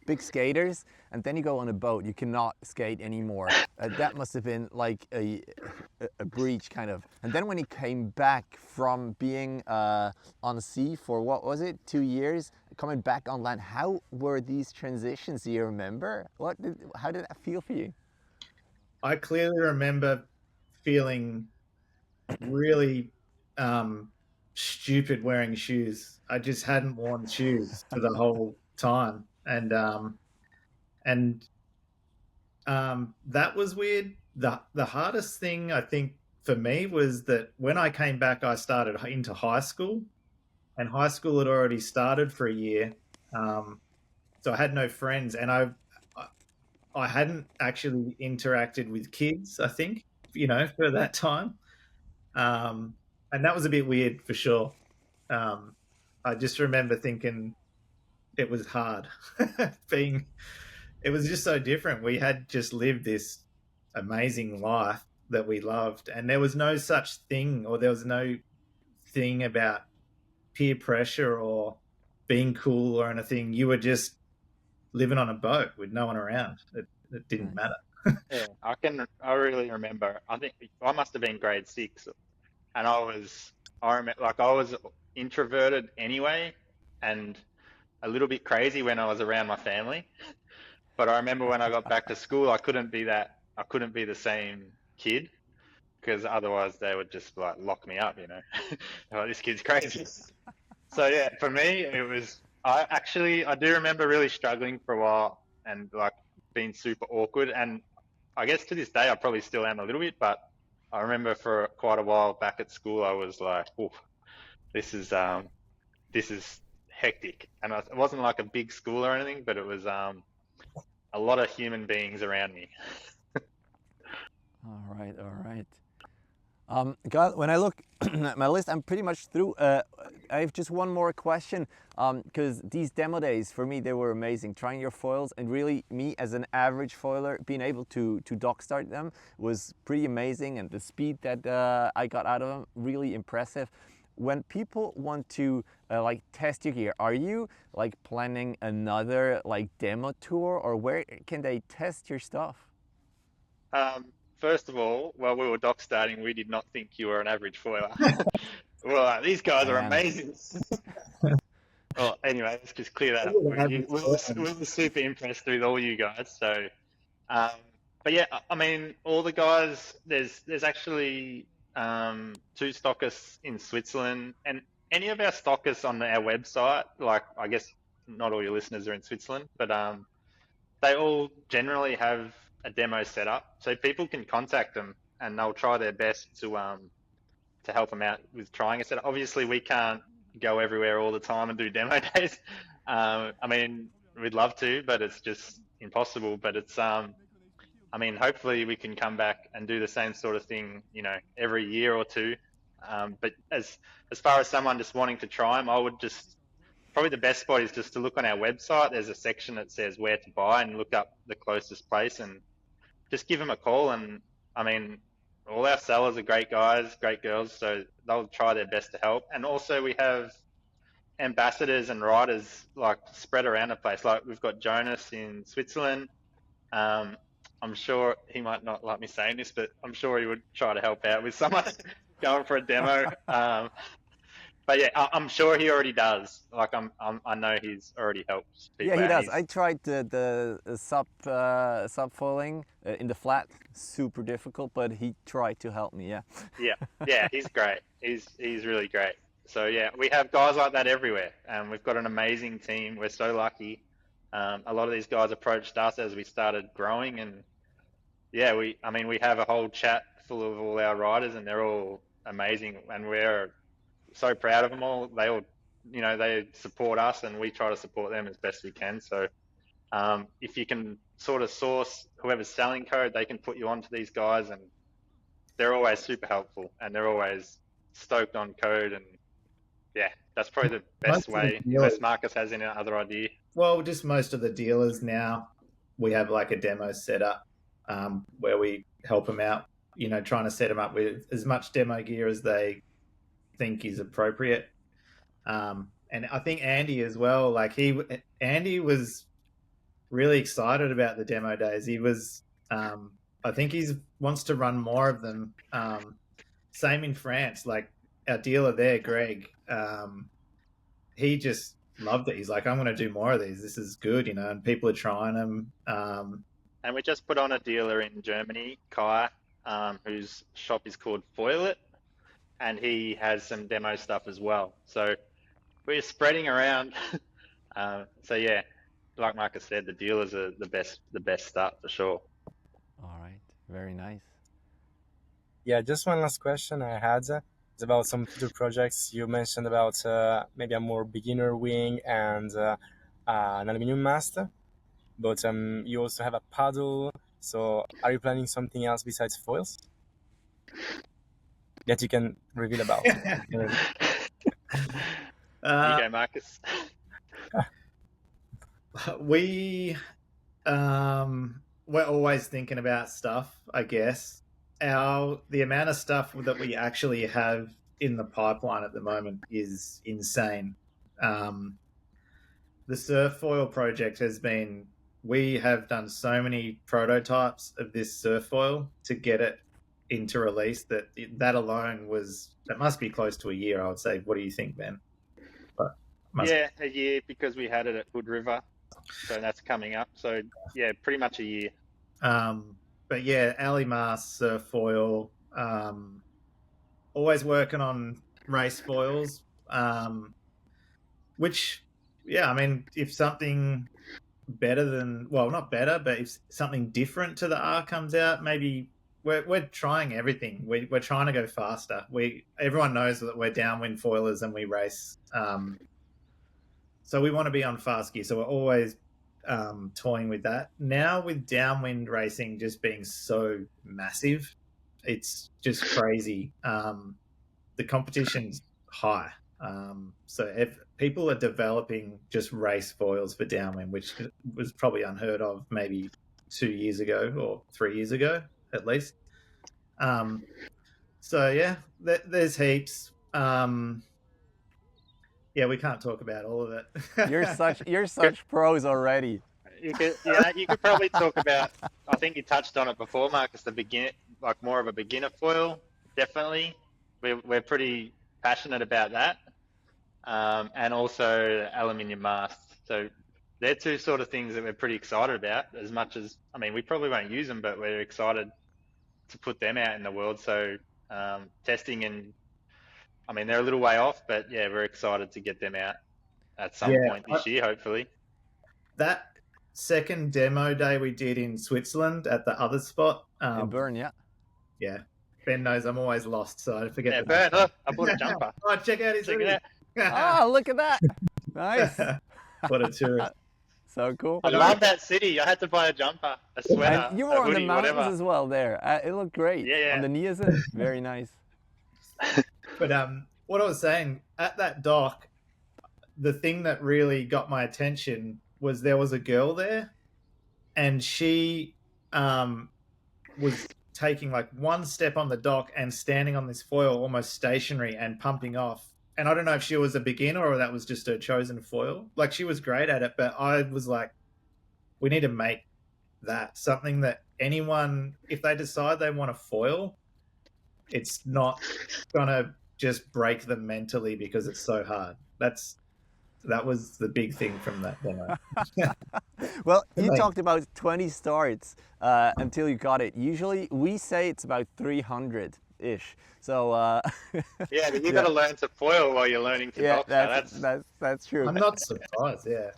big skaters, and then you go on a boat, you cannot skate anymore. That must have been like a breach, kind of. And then when you came back from being on sea for what was it, 2 years, coming back on land, how were these transitions? Do you remember? How did that feel for you? I clearly remember feeling really stupid wearing shoes. I just hadn't worn shoes for the whole time, and that was weird. The hardest thing I think for me was that when I came back, I started into high school, and high school had already started for a year, so I had no friends, and I hadn't actually interacted with kids. I think for that time. And that was a bit weird for sure. I just remember thinking it was hard it was just so different. We had just lived this amazing life that we loved, and there was no such thing, or there was no thing about peer pressure or being cool or anything. You were just living on a boat with no one around. It didn't Nice. matter. Yeah, I really remember. I think I must have been grade 6, and I remember like I was introverted anyway, and a little bit crazy when I was around my family. But I remember when I got back to school, I couldn't be the same kid because otherwise they would just like lock me up, you know. They're like, this kid's crazy. So yeah, for me, I do remember really struggling for a while and like being super awkward. And I guess to this day, I probably still am a little bit, but I remember for quite a while back at school, I was like, "Oh, this is this is hectic." And it wasn't like a big school or anything, but it was a lot of human beings around me. All right, all right. God, when I look at my list, I'm pretty much through. I have just one more question, because these demo days for me, they were amazing. Trying your foils, and really me as an average foiler, being able to dock start them was pretty amazing, and the speed that I got out of them, really impressive. When people want to like test your gear, are you like planning another like demo tour, or where can they test your stuff? First of all, while we were dock starting, we did not think you were an average foiler. Well, these guys I are am. amazing. Well, anyway, let's just clear that up. We were super impressed with all you guys. So, um, but yeah, I mean, all the guys. There's actually 2 stockists in Switzerland, and any of our stockists on our website. Like, I guess not all your listeners are in Switzerland, but they all generally have a demo set up, so people can contact them and they'll try their best to help them out with trying a setup. Obviously, we can't go everywhere all the time and do demo days. I mean, we'd love to, but it's just impossible. But it's I mean, hopefully we can come back and do the same sort of thing, you know, every year or two. But as far as someone just wanting to try them, I would just probably the best spot is just to look on our website. There's a section that says where to buy and look up the closest place and just give them a call. And I mean, all our sellers are great guys, great girls, so they'll try their best to help. And also we have ambassadors and riders like spread around the place. Like we've got Jonas in Switzerland. I'm sure he might not like me saying this, but I'm sure he would try to help out with someone going for a demo. But yeah, I'm sure he already does. Like I know he's already helped people. Yeah, he out. does. I tried the sub foiling in the flat, super difficult, but he tried to help me. Yeah. Yeah, he's great. He's really great. So yeah, we have guys like that everywhere, and we've got an amazing team. We're so lucky. A lot of these guys approached us as we started growing, and yeah, we have a whole chat full of all our riders, and they're all amazing, and we're so proud of them all. They all, they support us, and we try to support them as best we can. So if you can sort of source whoever's selling code, they can put you onto these guys, and they're always super helpful, and they're always stoked on code. And yeah, that's probably the best way, unless Marcus has any other idea. Well, just most of the dealers now, we have like a demo set up where we help them out, trying to set them up with as much demo gear as they think is appropriate. And I think Andy as well, like Andy was really excited about the demo days. He was, I think wants to run more of them. Same in France, like our dealer there, Greg, he just loved it. He's like, I'm going to do more of these. This is good, and people are trying them. And we just put on a dealer in Germany, Kai, whose shop is called Foil It, and he has some demo stuff as well. So we're spreading around. So yeah, like Marcus said, the dealers are the best start for sure. All right, very nice. Yeah, just one last question I had. It's about some future projects. You mentioned about maybe a more beginner wing and an aluminium mast, but you also have a paddle. So are you planning something else besides foils that you can reveal about? You go, Marcus. We're always thinking about stuff, I guess. The amount of stuff that we actually have in the pipeline at the moment is insane. The surf foil project we have done so many prototypes of this surf foil to get it into release that alone that must be close to a year, I would say. What do you think, Ben? Yeah, a year, because we had it at Hood River, so that's coming up. So yeah, pretty much a year. But yeah, alley mask, surf foil, always working on race foils, which, yeah, I mean, if something not better, but if something different to the R comes out, maybe we're trying everything. We're trying to go faster. Everyone knows that we're downwind foilers and we race. So we want to be on fast gear. So we're always toying with that. Now with downwind racing just being so massive, it's just crazy. The competition's high. So if people are developing just race foils for downwind, which was probably unheard of maybe 2 years ago or 3 years ago at least. So yeah, there's heaps. Yeah, we can't talk about all of it. You're such pros already. You could probably talk about. I think you touched on it before, Marcus. Like more of a beginner foil, definitely. We're pretty passionate about that, and also aluminium masts. So they're two sort of things that we're pretty excited about. As much as we probably won't use them, but we're excited to put them out in the world. So testing and. They're a little way off, but yeah, we're excited to get them out at some point this year, hopefully. That second demo day we did in Switzerland at the other spot. In Bern, yeah. Yeah. Ben knows I'm always lost, so I forget. Yeah, Bern, look, I bought a jumper. Oh, check out his hoodie. Oh, look at that. Nice. What a tourist. So cool. I love that city. I had to buy a jumper, a sweater, and you were on the mountains whatever. as well there. It looked great. Yeah. On the Niasen, very nice. But what I was saying, at that dock, the thing that really got my attention was there was a girl there, and she was taking like one step on the dock and standing on this foil almost stationary and pumping off. And I don't know if she was a beginner or that was just her chosen foil. Like, she was great at it, but I was like, we need to make that something that anyone, if they decide they want to foil, it's not gonna just break them mentally because it's so hard. That was the big thing from that demo. Well, you talked about 20 starts until you got it. Usually we say it's about 300-ish. So yeah, but you got to learn to foil while you're learning to dock. That's true. I'm not surprised. Yeah,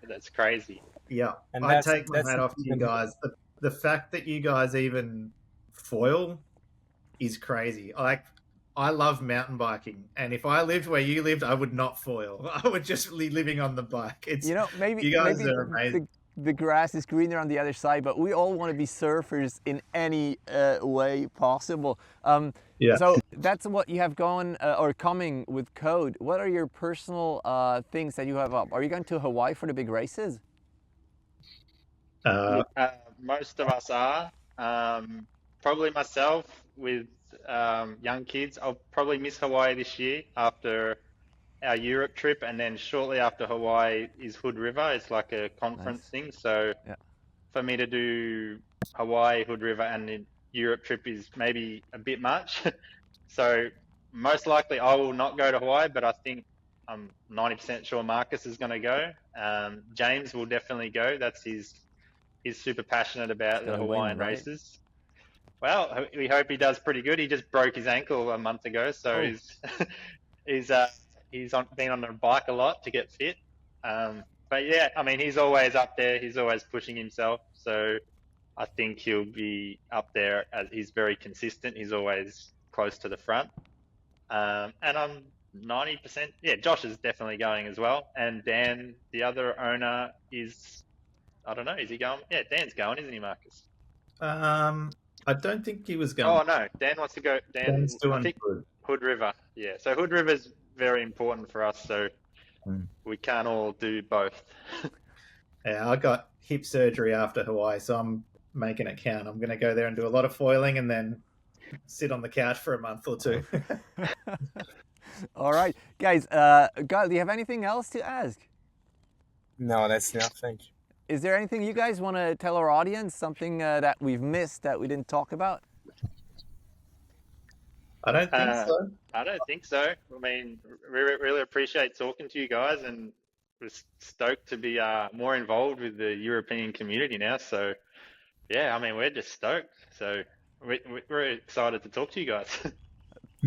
that's crazy. Yeah, and I take my hat off to you guys. The fact that you guys even foil is crazy. I love mountain biking, and if I lived where you lived, I would not foil. I would just be living on the bike. It's, maybe you guys are amazing. The grass is greener on the other side, but we all want to be surfers in any way possible. Yeah. So that's what you have going or coming with Code. What are your personal things that you have up? Are you going to Hawaii for the big races? Most of us are. Probably myself with young kids. I'll probably miss Hawaii this year after our Europe trip, and then shortly after Hawaii is Hood River. It's like a conference thing. So for me to do Hawaii, Hood River, and the Europe trip is maybe a bit much. So most likely I will not go to Hawaii, but I think I'm 90% sure Marcus is going to go. James will definitely go. That's he's super passionate about the Hawaiian races. Well, we hope he does pretty good. He just broke his ankle a month ago, so he's been on the bike a lot to get fit. But yeah, I mean, he's always up there. He's always pushing himself. So I think he'll be up there as he's very consistent. He's always close to the front. And I'm 90%. Yeah, Josh is definitely going as well. And Dan, the other owner, I don't know, is he going? Yeah, Dan's going, isn't he, Marcus? I don't think he was going. Oh no, Dan wants to go. Dan's doing Hood River. Yeah, so Hood River is very important for us. So we can't all do both. Yeah, I got hip surgery after Hawaii, so I'm making it count. I'm going to go there and do a lot of foiling and then sit on the couch for a month or two. All right, guys. Guy, do you have anything else to ask? No, that's enough. Thank you. Is there anything you guys want to tell our audience? Something that we've missed that we didn't talk about? I don't think so. I don't think so. I mean, we really appreciate talking to you guys, and we're stoked to be more involved with the European community now. So, yeah, I mean, we're just stoked. So we're excited to talk to you guys.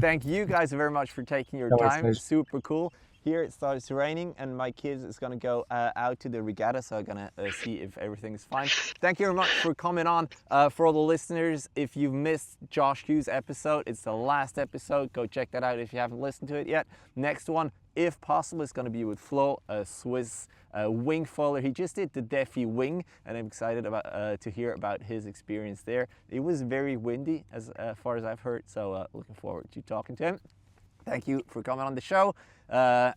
Thank you guys very much for taking your time. It's super cool. Here it starts raining, and my kids is going to go out to the regatta, so I'm going to see if everything is fine. Thank you very much for coming on. For all the listeners, if you've missed Josh Hugh's episode, it's the last episode. Go check that out if you haven't listened to it yet. Next one, if possible, is going to be with Flo, a Swiss wing foiler. He just did the Defi wing, and I'm excited about to hear about his experience there. It was very windy, as far as I've heard, so looking forward to talking to him. Thank you for coming on the show. Yeah,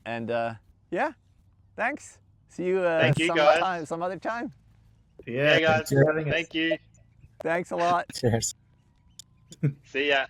thanks. See you, some other time. Yeah, guys. Thank you. Thanks a lot. Cheers. See ya.